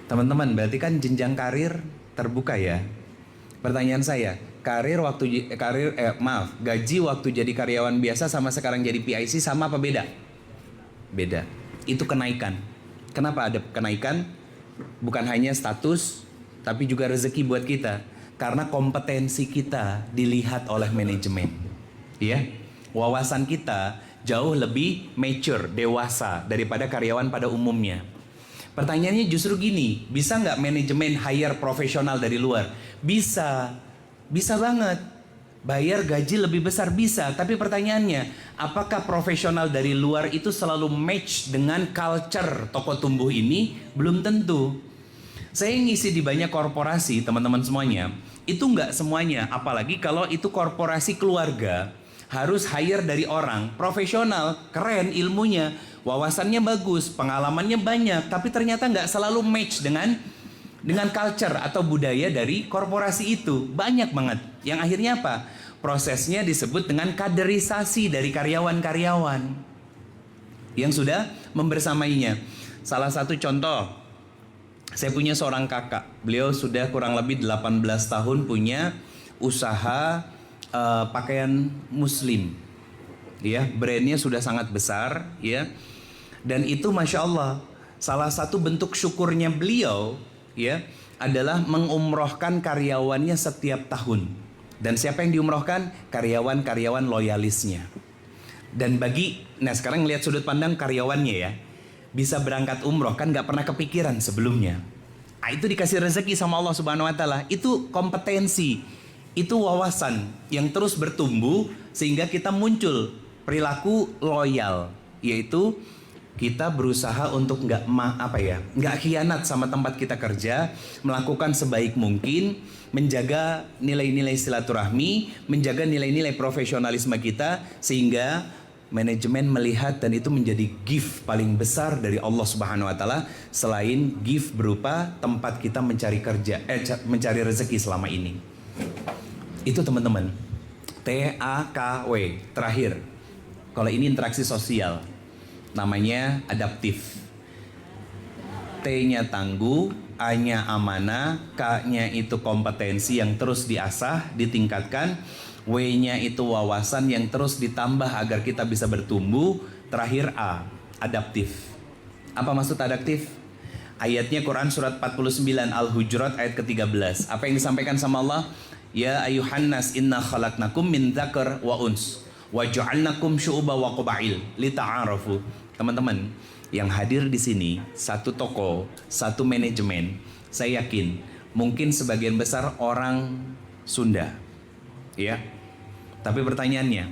Speaker 1: Teman-teman, berarti kan jenjang karir terbuka ya. Pertanyaan saya, gaji waktu jadi karyawan biasa sama sekarang jadi PIC sama apa beda? Beda. Itu kenaikan. Kenapa ada kenaikan? Bukan hanya status, tapi juga rezeki buat kita. Karena kompetensi kita dilihat oleh manajemen. Ya. Wawasan kita jauh lebih mature, dewasa daripada karyawan pada umumnya. Pertanyaannya justru gini, bisa nggak manajemen hire profesional dari luar? Bisa banget. Bayar gaji lebih besar bisa, tapi pertanyaannya, apakah profesional dari luar itu selalu match dengan culture toko tumbuh ini? Belum tentu. Saya ngisi di banyak korporasi, teman-teman semuanya, itu nggak semuanya, apalagi kalau itu korporasi keluarga, harus hire dari orang profesional, keren ilmunya, wawasannya bagus, pengalamannya banyak, tapi ternyata nggak selalu match dengan culture atau budaya dari korporasi itu. Banyak banget. Yang akhirnya apa? Prosesnya disebut dengan kaderisasi dari karyawan-karyawan yang sudah membersamainya. Salah satu contoh, saya punya seorang kakak, beliau sudah kurang lebih 18 tahun punya usaha pakaian muslim, ya, brandnya sudah sangat besar, ya, dan itu masya Allah, salah satu bentuk syukurnya beliau, ya, adalah mengumrohkan karyawannya setiap tahun. Dan siapa yang diumrohkan? Karyawan-karyawan loyalisnya. Dan nah sekarang lihat sudut pandang karyawannya ya, bisa berangkat umroh kan nggak pernah kepikiran sebelumnya. Nah, itu dikasih rezeki sama Allah Subhanahu Wa Taala. Itu kompetensi, itu wawasan yang terus bertumbuh sehingga kita muncul perilaku loyal, yaitu kita berusaha untuk nggak khianat sama tempat kita kerja, melakukan sebaik mungkin, menjaga nilai-nilai silaturahmi, menjaga nilai-nilai profesionalisme kita, sehingga manajemen melihat dan itu menjadi gift paling besar dari Allah Subhanahu Wa Taala selain gift berupa tempat kita mencari mencari rezeki selama ini. Itu teman-teman, TAKW terakhir. Kalau ini interaksi sosial, namanya adaptif. T-nya tangguh, A-nya amanah, K-nya itu kompetensi yang terus diasah, ditingkatkan, W-nya itu wawasan yang terus ditambah agar kita bisa bertumbuh. Terakhir A, adaptif. Apa maksud adaptif? Ayatnya Quran surat 49 Al-Hujurat ayat ke-13. Apa yang disampaikan sama Allah? Ya ayuhan nas inna khalaqnakum min dzakar wa uns wa ja'alnakum syu'uba wa qabail lita'arafu. Teman-teman yang hadir di sini, satu toko, satu manajemen, saya yakin mungkin sebagian besar orang Sunda, ya. Tapi pertanyaannya,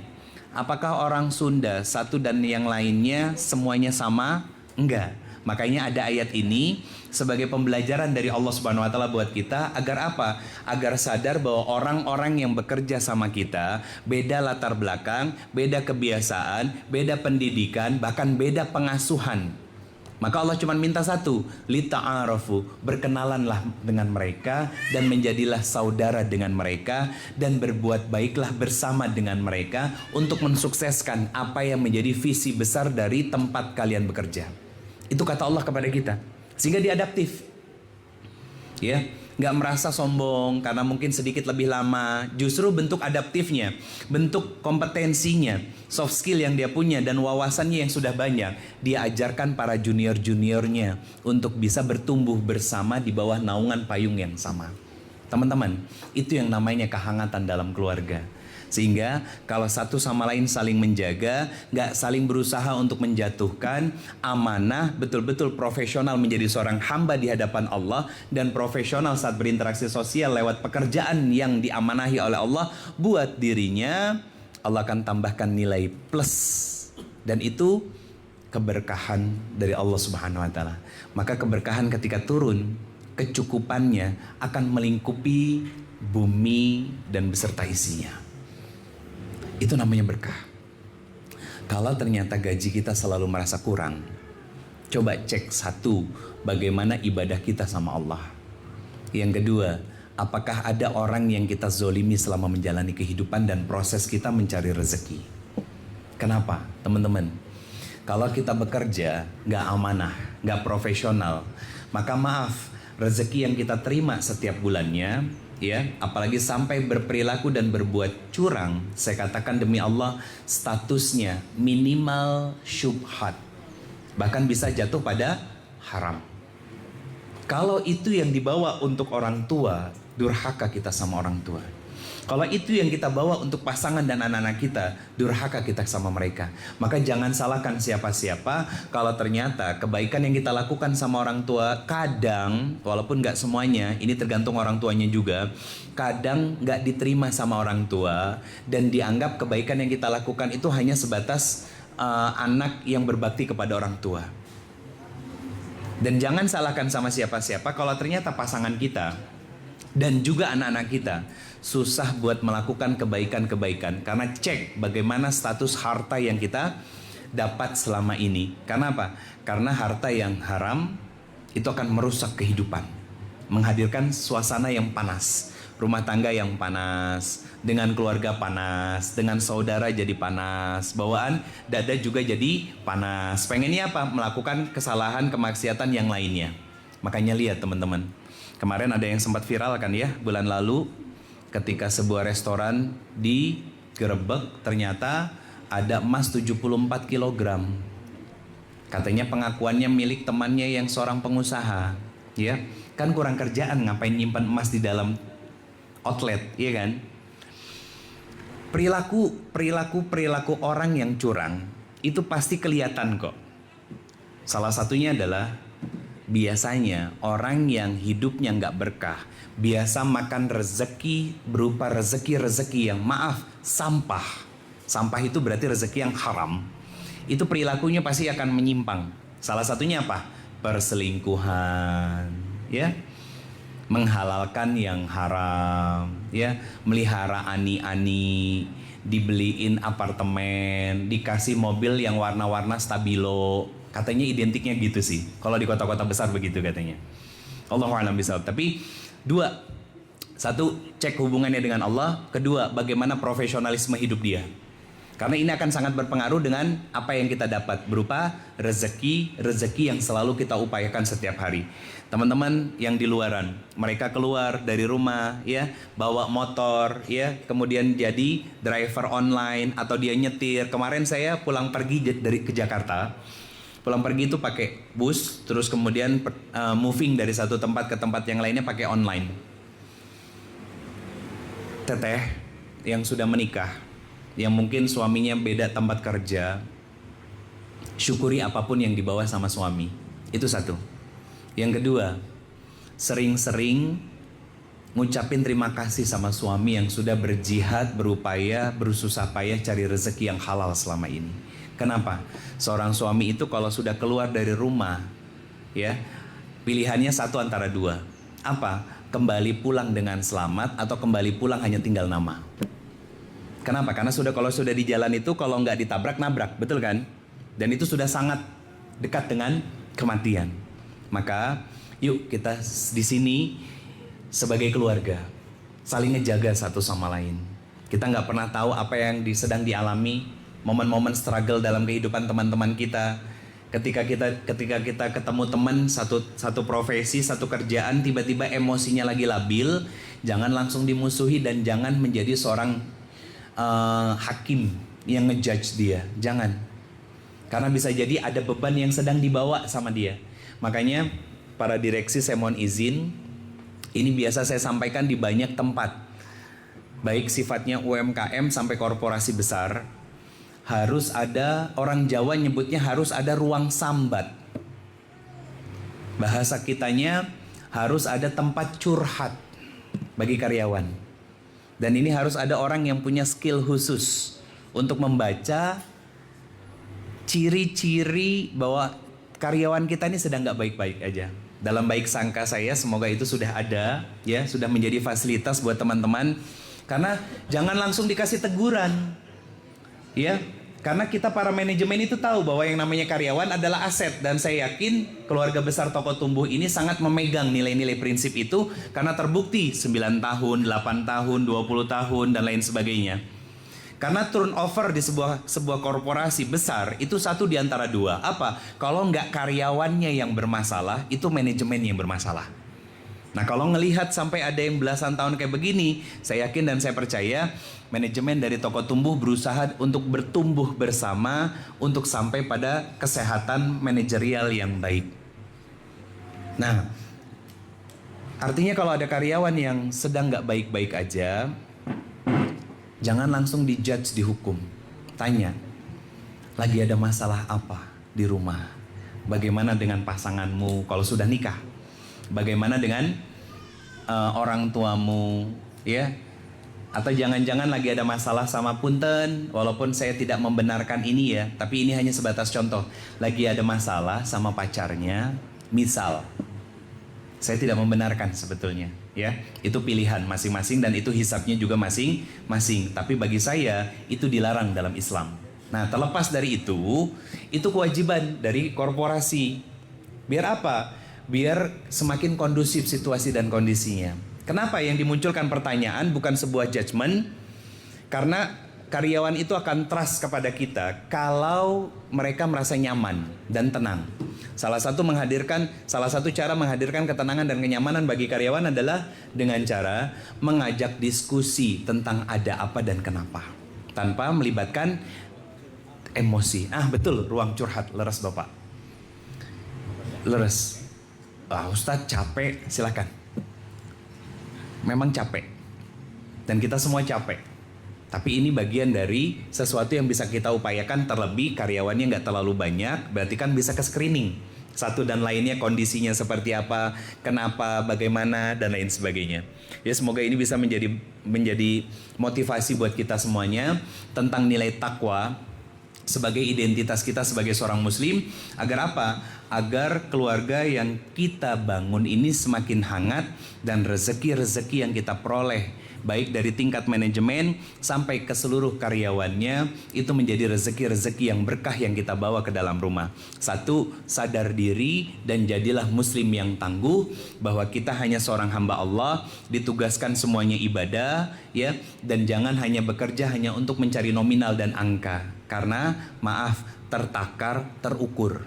Speaker 1: apakah orang Sunda satu dan yang lainnya semuanya sama? Enggak. Makanya ada ayat ini sebagai pembelajaran dari Allah Subhanahu Wa Taala buat kita, agar apa? Agar sadar bahwa orang-orang yang bekerja sama kita beda latar belakang, beda kebiasaan, beda pendidikan, bahkan beda pengasuhan. Maka Allah cuma minta satu, lita'arafu, berkenalanlah dengan mereka dan menjadilah saudara dengan mereka dan berbuat baiklah bersama dengan mereka untuk mensukseskan apa yang menjadi visi besar dari tempat kalian bekerja. Itu kata Allah kepada kita, sehingga dia adaptif, ya, nggak merasa sombong karena mungkin sedikit lebih lama. Justru bentuk adaptifnya, bentuk kompetensinya, soft skill yang dia punya dan wawasannya yang sudah banyak, dia ajarkan para junior-juniornya untuk bisa bertumbuh bersama di bawah naungan payung yang sama. Teman-teman, itu yang namanya kehangatan dalam keluarga. Sehingga kalau satu sama lain saling menjaga, gak saling berusaha untuk menjatuhkan, amanah, betul-betul profesional menjadi seorang hamba di hadapan Allah, dan profesional saat berinteraksi sosial lewat pekerjaan yang diamanahi oleh Allah buat dirinya, Allah akan tambahkan nilai plus. Dan itu keberkahan dari Allah Subhanahu Wa Taala. Maka keberkahan ketika turun, kecukupannya akan melingkupi bumi dan beserta isinya. Itu namanya berkah. Kalau ternyata gaji kita selalu merasa kurang, coba cek satu, bagaimana ibadah kita sama Allah. Yang kedua, apakah ada orang yang kita zolimi selama menjalani kehidupan dan proses kita mencari rezeki. Kenapa teman-teman? Kalau kita bekerja gak amanah, gak profesional, maka maaf, rezeki yang kita terima setiap bulannya, ya, apalagi sampai berperilaku dan berbuat curang, saya katakan demi Allah, statusnya minimal syubhat, bahkan bisa jatuh pada haram. Kalau itu yang dibawa untuk orang tua, durhaka kita sama orang tua. Kalau itu yang kita bawa untuk pasangan dan anak-anak kita, durhaka kita sama mereka. Maka jangan salahkan siapa-siapa kalau ternyata kebaikan yang kita lakukan sama orang tua, kadang, walaupun gak semuanya, ini tergantung orang tuanya juga, kadang gak diterima sama orang tua, dan dianggap kebaikan yang kita lakukan itu hanya sebatas anak yang berbakti kepada orang tua. Dan jangan salahkan sama siapa-siapa kalau ternyata pasangan kita dan juga anak-anak kita susah buat melakukan kebaikan-kebaikan. Karena cek bagaimana status harta yang kita dapat selama ini. Karena apa? Karena harta yang haram itu akan merusak kehidupan, menghadirkan suasana yang panas, rumah tangga yang panas, dengan keluarga panas, dengan saudara jadi panas, bawaan dada juga jadi panas. Pengennya apa? Melakukan kesalahan, kemaksiatan yang lainnya. Makanya lihat teman-teman, kemarin ada yang sempat viral kan ya, bulan lalu, ketika sebuah restoran digerebek, ternyata ada emas 74 kg. Katanya pengakuannya milik temannya yang seorang pengusaha. Ya, kan kurang kerjaan ngapain nyimpan emas di dalam outlet, iya kan? Perilaku orang yang curang itu pasti kelihatan kok. Salah satunya adalah biasanya orang yang hidupnya nggak berkah, biasa makan rezeki berupa rezeki yang sampah. Sampah itu berarti rezeki yang haram. Itu perilakunya pasti akan menyimpang. Salah satunya apa? Perselingkuhan, ya. Menghalalkan yang haram, ya, melihara ani-ani, dibeliin apartemen, dikasih mobil yang warna-warna stabilo. Katanya identiknya gitu sih. Kalau di kota-kota besar begitu katanya. Allahu a'lam bishawab. Tapi dua, satu, cek hubungannya dengan Allah. Kedua, bagaimana profesionalisme hidup dia. Karena ini akan sangat berpengaruh dengan apa yang kita dapat berupa rezeki yang selalu kita upayakan setiap hari. Teman-teman yang di luaran, mereka keluar dari rumah, ya, bawa motor, ya, kemudian jadi driver online atau dia nyetir. Kemarin saya pulang pergi ke Jakarta. Pulang pergi itu pakai bus, terus kemudian moving dari satu tempat ke tempat yang lainnya pakai online. Teteh yang sudah menikah, yang mungkin suaminya beda tempat kerja, syukuri apapun yang dibawa sama suami. Itu satu. Yang kedua, sering-sering ngucapin terima kasih sama suami yang sudah berjihad, berupaya, bersusah payah cari rezeki yang halal selama ini. Kenapa? Seorang suami itu kalau sudah keluar dari rumah, ya, pilihannya satu antara dua. Apa? Kembali pulang dengan selamat atau kembali pulang hanya tinggal nama. Kenapa? Karena kalau sudah di jalan itu kalau nggak ditabrak nabrak, betul kan? Dan itu sudah sangat dekat dengan kematian. Maka yuk kita di sini sebagai keluarga saling ngejaga satu sama lain. Kita nggak pernah tahu apa yang sedang dialami, momen-momen struggle dalam kehidupan teman-teman kita. Ketika kita ketemu teman satu profesi, satu kerjaan, tiba-tiba emosinya lagi labil, jangan langsung dimusuhi dan jangan menjadi seorang hakim yang ngejudge dia. Jangan. Karena bisa jadi ada beban yang sedang dibawa sama dia. Makanya para direksi saya mohon izin, ini biasa saya sampaikan di banyak tempat, baik sifatnya UMKM sampai korporasi besar, harus ada, orang Jawa nyebutnya harus ada ruang sambat. Bahasa kitanya harus ada tempat curhat bagi karyawan. Dan ini harus ada orang yang punya skill khusus untuk membaca ciri-ciri bahwa karyawan kita ini sedang nggak baik-baik aja. Dalam baik sangka saya, semoga itu sudah ada, ya, sudah menjadi fasilitas buat teman-teman. Karena jangan langsung dikasih teguran, ya. Karena kita para manajemen itu tahu bahwa yang namanya karyawan adalah aset. Dan saya yakin keluarga besar Toko Tumbuh ini sangat memegang nilai-nilai prinsip itu. Karena terbukti 9 tahun, 8 tahun, 20 tahun, dan lain sebagainya. Karena turnover di sebuah korporasi besar itu satu di antara dua. Apa? Kalau nggak karyawannya yang bermasalah, itu manajemen yang bermasalah. Nah, kalau ngelihat sampai ada yang belasan tahun kayak begini, saya yakin dan saya percaya manajemen dari Toko Tumbuh berusaha untuk bertumbuh bersama untuk sampai pada kesehatan manajerial yang baik. Nah, artinya kalau ada karyawan yang sedang nggak baik-baik aja, jangan langsung dijudge, dihukum. Tanya, lagi ada masalah apa di rumah? Bagaimana dengan pasanganmu kalau sudah nikah? Bagaimana dengan orang tuamu, ya? Atau jangan-jangan lagi ada masalah sama punten, walaupun saya tidak membenarkan ini ya, tapi ini hanya sebatas contoh. Lagi ada masalah sama pacarnya, Misal, saya tidak membenarkan sebetulnya, ya. Itu pilihan masing-masing dan itu hisabnya juga masing-masing. Tapi bagi saya itu dilarang dalam Islam. Nah, terlepas dari itu kewajiban dari korporasi. Biar apa? Biar semakin kondusif situasi dan kondisinya. Kenapa yang dimunculkan pertanyaan bukan sebuah judgement? Karena karyawan itu akan trust kepada kita kalau mereka merasa nyaman dan tenang. Salah satu cara menghadirkan ketenangan dan kenyamanan bagi karyawan adalah dengan cara mengajak diskusi tentang ada apa dan kenapa tanpa melibatkan emosi. Betul, ruang curhat, leres Bapak. Leres. Ustadz capek, silakan. Memang capek. Dan kita semua capek. Tapi ini bagian dari sesuatu yang bisa kita upayakan, terlebih karyawannya nggak terlalu banyak, berarti kan bisa ke screening. Satu dan lainnya kondisinya seperti apa, kenapa, bagaimana, dan lain sebagainya. Ya, semoga ini bisa menjadi motivasi buat kita semuanya tentang nilai takwa sebagai identitas kita sebagai seorang muslim. Agar apa? Agar keluarga yang kita bangun ini semakin hangat dan rezeki-rezeki yang kita peroleh baik dari tingkat manajemen sampai ke seluruh karyawannya itu menjadi rezeki-rezeki yang berkah yang kita bawa ke dalam rumah. Satu, sadar diri dan jadilah muslim yang tangguh bahwa kita hanya seorang hamba Allah, ditugaskan semuanya ibadah, ya, dan jangan hanya bekerja hanya untuk mencari nominal dan angka, karena maaf, tertakar, terukur.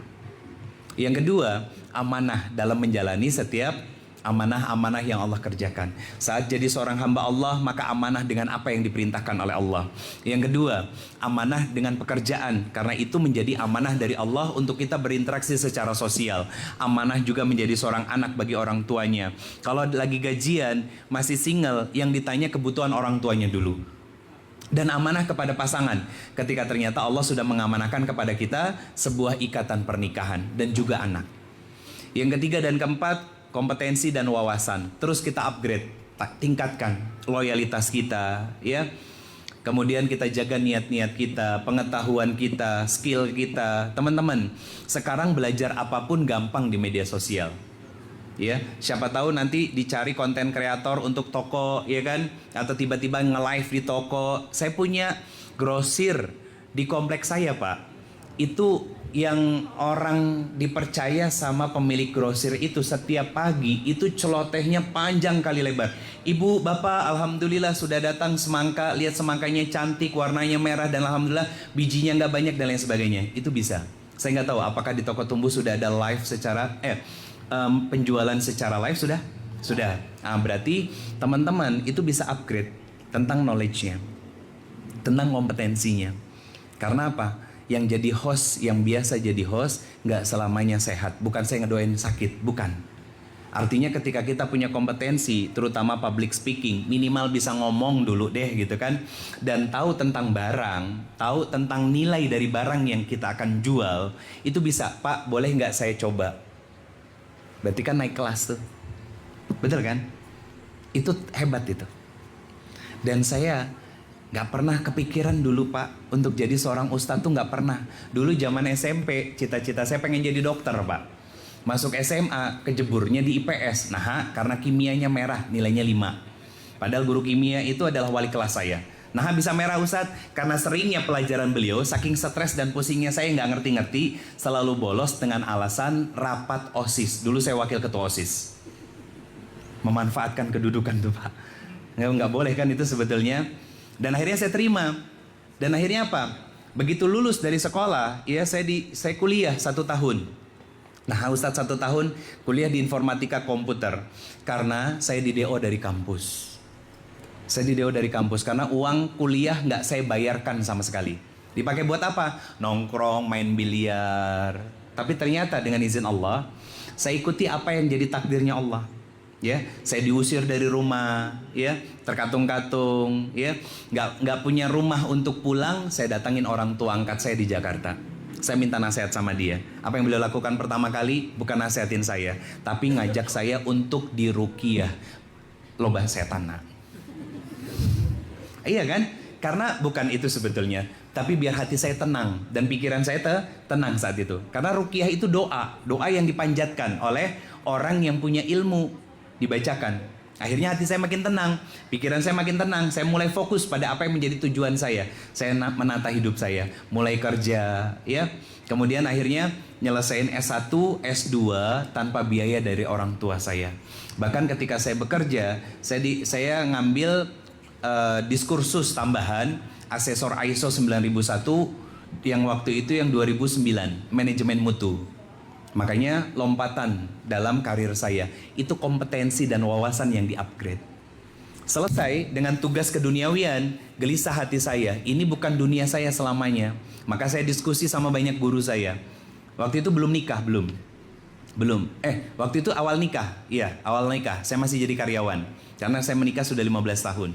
Speaker 1: Yang kedua, amanah dalam menjalani setiap amanah-amanah yang Allah kerjakan. Saat jadi seorang hamba Allah, maka amanah dengan apa yang diperintahkan oleh Allah. Yang kedua, amanah dengan pekerjaan, karena itu menjadi amanah dari Allah untuk kita berinteraksi secara sosial. Amanah juga menjadi seorang anak bagi orang tuanya. Kalau lagi gajian, masih single, yang ditanya kebutuhan orang tuanya dulu. Dan amanah kepada pasangan, ketika ternyata Allah sudah mengamanahkan kepada kita sebuah ikatan pernikahan dan juga anak. Yang ketiga dan keempat, kompetensi dan wawasan. Terus kita upgrade, tingkatkan loyalitas kita, ya. Kemudian kita jaga niat-niat kita, pengetahuan kita, skill kita. Teman-teman, sekarang belajar apapun gampang di media sosial. Ya, siapa tahu nanti dicari konten kreator untuk toko, ya kan? Atau tiba-tiba nge-live di toko. Saya punya grosir di kompleks saya, Pak. Itu yang orang dipercaya sama pemilik grosir itu setiap pagi itu celotehnya panjang kali lebar. Ibu, bapak, alhamdulillah sudah datang semangka, lihat semangkanya cantik, warnanya merah dan alhamdulillah bijinya nggak banyak dan lain sebagainya. Itu bisa. Saya nggak tahu apakah di toko tumbuh sudah ada live secara penjualan secara live sudah. Nah, berarti teman-teman itu bisa upgrade tentang knowledge-nya, tentang kompetensinya. Karena apa? Yang jadi host, yang biasa jadi host, nggak selamanya sehat. Bukan saya ngedoain sakit, bukan. Artinya ketika kita punya kompetensi, terutama public speaking, minimal bisa ngomong dulu deh gitu kan. Dan tahu tentang barang, tahu tentang nilai dari barang yang kita akan jual, itu bisa, Pak boleh nggak saya coba? Berarti kan naik kelas tuh. Betul kan? Itu hebat itu. Dan saya gak pernah kepikiran dulu Pak untuk jadi seorang ustadz tuh gak pernah. Dulu zaman SMP cita-cita saya pengen jadi dokter Pak. Masuk SMA kejeburnya di IPS. Nah, karena kimianya merah nilainya 5. Padahal guru kimia itu adalah wali kelas saya. Nah, bisa merah Ustadz karena seringnya pelajaran beliau, saking stres dan pusingnya saya gak ngerti-ngerti, selalu bolos dengan alasan rapat OSIS. Dulu saya wakil ketua OSIS. Memanfaatkan kedudukan tuh Pak. Nggak boleh kan itu sebetulnya. Dan akhirnya saya terima. Dan akhirnya apa? Begitu lulus dari sekolah, ya saya kuliah 1 tahun. Nah, Ustadz 1 tahun kuliah di informatika komputer. Karena saya di DO dari kampus. Saya di DO dari kampus karena uang kuliah nggak saya bayarkan sama sekali. Dipakai buat apa? Nongkrong, main biliar. Tapi ternyata dengan izin Allah, saya ikuti apa yang jadi takdirnya Allah. Ya, saya diusir dari rumah, ya, terkatung-katung, ya, nggak punya rumah untuk pulang. Saya datangin orang tua angkat saya di Jakarta. Saya minta nasihat sama dia. Apa yang beliau lakukan pertama kali bukan nasihatin saya, tapi ngajak saya untuk diruqyah lobah setan. Nah, iya kan? Karena bukan itu sebetulnya, tapi biar hati saya tenang dan pikiran saya tenang saat itu. Karena ruqyah itu doa yang dipanjatkan oleh orang yang punya ilmu, dibacakan. Akhirnya hati saya makin tenang, pikiran saya makin tenang. Saya mulai fokus pada apa yang menjadi tujuan saya. Saya menata hidup saya, mulai kerja, ya. Kemudian akhirnya nyelesain S1, S2 tanpa biaya dari orang tua saya. Bahkan ketika saya bekerja, saya ngambil diskursus tambahan asesor ISO 9001 yang waktu itu yang 2009, manajemen mutu. Makanya lompatan dalam karir saya itu kompetensi dan wawasan yang di-upgrade. Selesai dengan tugas keduniawian, gelisah hati saya, ini bukan dunia saya selamanya. Maka saya diskusi sama banyak guru saya. Waktu itu belum nikah, belum. Waktu itu awal nikah. Iya, awal nikah. Saya masih jadi karyawan karena saya menikah sudah 15 tahun.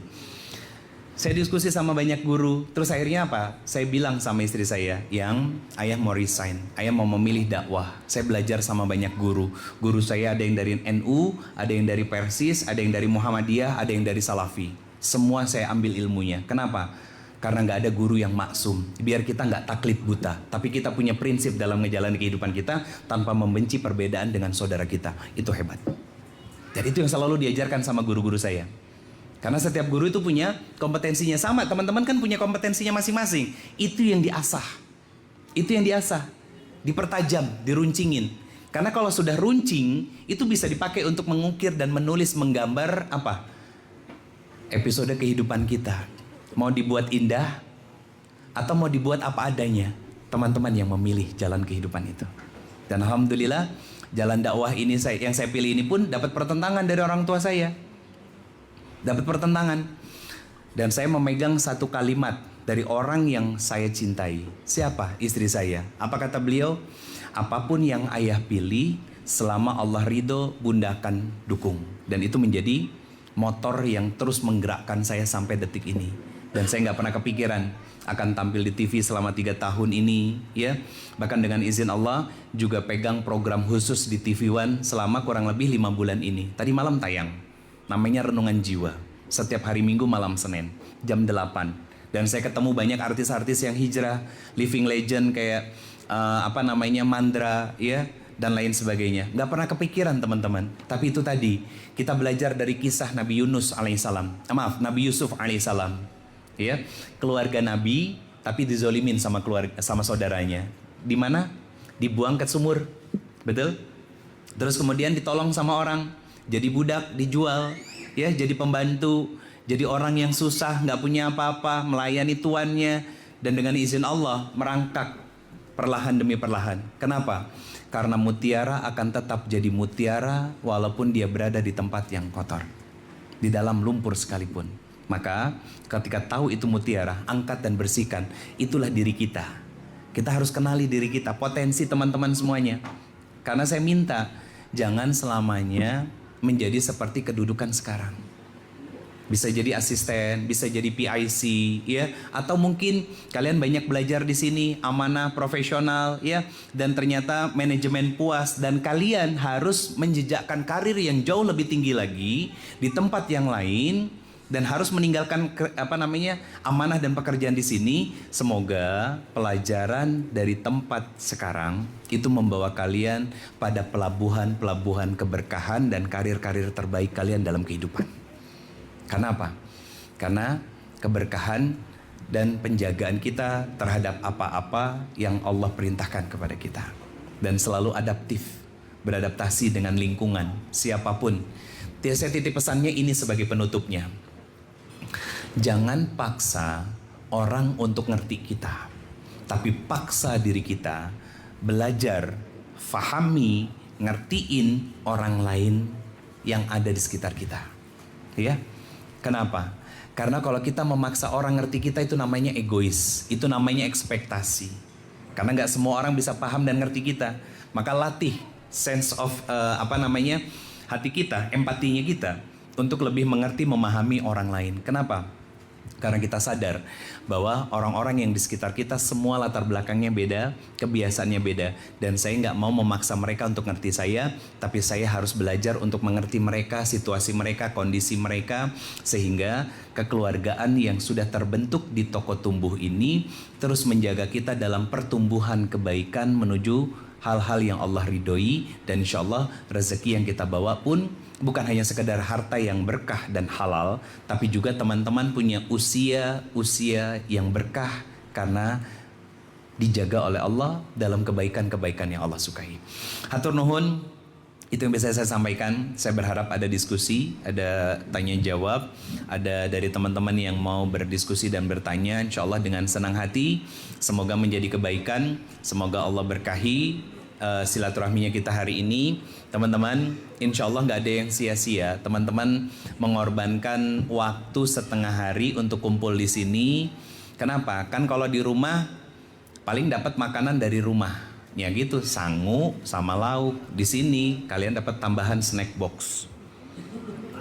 Speaker 1: Saya diskusi sama banyak guru, terus akhirnya apa? Saya bilang sama istri saya, yang ayah mau resign, ayah mau memilih dakwah. Saya belajar sama banyak guru. Guru saya ada yang dari NU, ada yang dari Persis, ada yang dari Muhammadiyah, ada yang dari Salafi. Semua saya ambil ilmunya. Kenapa? Karena nggak ada guru yang maksum. Biar kita nggak taklid buta, tapi kita punya prinsip dalam menjalani kehidupan kita tanpa membenci perbedaan dengan saudara kita. Itu hebat. Dan itu yang selalu diajarkan sama guru-guru saya. Karena setiap guru itu punya kompetensinya sama. Teman-teman kan punya kompetensinya masing-masing. Itu yang diasah. Dipertajam, diruncingin. Karena kalau sudah runcing, itu bisa dipakai untuk mengukir dan menulis, menggambar apa? Episode kehidupan kita. Mau dibuat indah atau mau dibuat apa adanya. Teman-teman yang memilih jalan kehidupan itu. Dan alhamdulillah, jalan dakwah ini yang saya pilih ini pun dapat pertentangan dari orang tua saya. Dapat pertentangan. Dan saya memegang satu kalimat dari orang yang saya cintai. Siapa? Istri saya. Apa kata beliau? Apapun yang ayah pilih, selama Allah ridho, bunda akan dukung. Dan itu menjadi motor yang terus menggerakkan saya sampai detik ini. Dan saya nggak pernah kepikiran akan tampil di TV selama 3 tahun ini, ya. Bahkan dengan izin Allah juga pegang program khusus di TV One selama kurang lebih 5 bulan ini. Tadi malam tayang. Namanya Renungan Jiwa. Setiap hari Minggu malam Senin jam 8. Dan saya ketemu banyak artis-artis yang hijrah, living legend kayak Mandra, ya, dan lain sebagainya. Gak pernah kepikiran teman-teman. Tapi itu tadi kita belajar dari kisah Nabi Yunus alaihissalam. Nabi Yusuf alaihissalam. Ya, keluarga Nabi tapi dizolimin sama saudaranya. Di mana? Dibuang ke sumur. Betul? Terus kemudian ditolong sama orang. Jadi budak, dijual, ya, jadi pembantu, jadi orang yang susah, nggak punya apa-apa, melayani tuannya, dan dengan izin Allah merangkak perlahan demi perlahan. Kenapa? Karena mutiara akan tetap jadi mutiara walaupun dia berada di tempat yang kotor, di dalam lumpur sekalipun. Maka ketika tahu itu mutiara, angkat dan bersihkan. Itulah diri kita. Kita harus kenali diri kita, potensi teman-teman semuanya. Karena saya minta jangan selamanya menjadi seperti kedudukan sekarang. Bisa jadi asisten, bisa jadi PIC, ya, atau mungkin kalian banyak belajar di sini, amanah, profesional, ya, dan ternyata manajemen puas, dan kalian harus menjejakkan karir yang jauh lebih tinggi lagi di tempat yang lain, dan harus meninggalkan amanah dan pekerjaan di sini. Semoga pelajaran dari tempat sekarang itu membawa kalian pada pelabuhan-pelabuhan keberkahan dan karir-karir terbaik kalian dalam kehidupan. Karena apa? Karena keberkahan dan penjagaan kita terhadap apa-apa yang Allah perintahkan kepada kita. Dan selalu adaptif, beradaptasi dengan lingkungan, siapapun. Saya titip pesannya ini sebagai penutupnya. Jangan paksa orang untuk ngerti kita, tapi paksa diri kita belajar, fahami, ngertiin orang lain yang ada di sekitar kita. Ya, kenapa? Karena kalau kita memaksa orang ngerti kita, itu namanya egois, itu namanya ekspektasi. Karena nggak semua orang bisa paham dan ngerti kita. Maka latih sense of hati kita, empatinya kita untuk lebih mengerti, memahami orang lain. Kenapa? Karena kita sadar bahwa orang-orang yang di sekitar kita semua latar belakangnya beda, kebiasaannya beda. Dan saya nggak mau memaksa mereka untuk ngerti saya, tapi saya harus belajar untuk mengerti mereka, situasi mereka, kondisi mereka. Sehingga kekeluargaan yang sudah terbentuk di toko tumbuh ini terus menjaga kita dalam pertumbuhan kebaikan menuju hal-hal yang Allah ridhoi. Dan insya Allah rezeki yang kita bawa pun bukan hanya sekedar harta yang berkah dan halal, tapi juga teman-teman punya usia yang berkah karena dijaga oleh Allah dalam kebaikan-kebaikan yang Allah sukai. Hatur nuhun, itu yang bisa saya sampaikan. Saya berharap ada diskusi, ada tanya jawab, ada dari teman-teman yang mau berdiskusi dan bertanya. Insya Allah dengan senang hati, semoga menjadi kebaikan, semoga Allah berkahi silaturahminya kita hari ini. Teman-teman, insya Allah nggak ada yang sia-sia. Teman-teman mengorbankan waktu setengah hari untuk kumpul di sini. Kenapa? Kan kalau di rumah paling dapat makanan dari rumah, ya gitu, sangu sama lauk. Di sini kalian dapat tambahan snack box.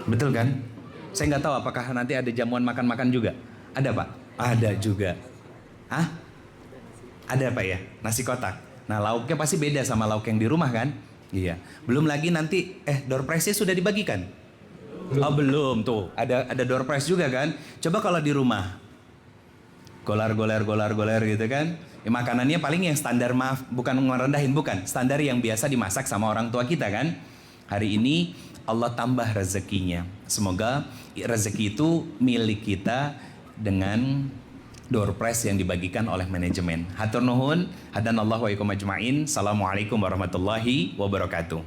Speaker 1: Betul kan? Saya nggak tahu apakah nanti ada jamuan makan-makan juga. Ada Pak? Ada juga. Hah? Ada Pak ya? Nasi kotak. Nah lauknya pasti beda sama lauk yang di rumah kan? Iya. Belum lagi nanti door prize-nya sudah dibagikan? Oh belum tuh. Ada door prize juga kan? Coba kalau di rumah golar gitu kan? Ya, makanannya paling yang standar, maaf bukan merendahin, bukan. Standar yang biasa dimasak sama orang tua kita kan? Hari ini Allah tambah rezekinya. Semoga rezeki itu milik kita dengan door prize yang dibagikan oleh manajemen. Hatur nuhun, hadanallahu wa ikum ajmain. Assalamualaikum warahmatullahi wabarakatuh.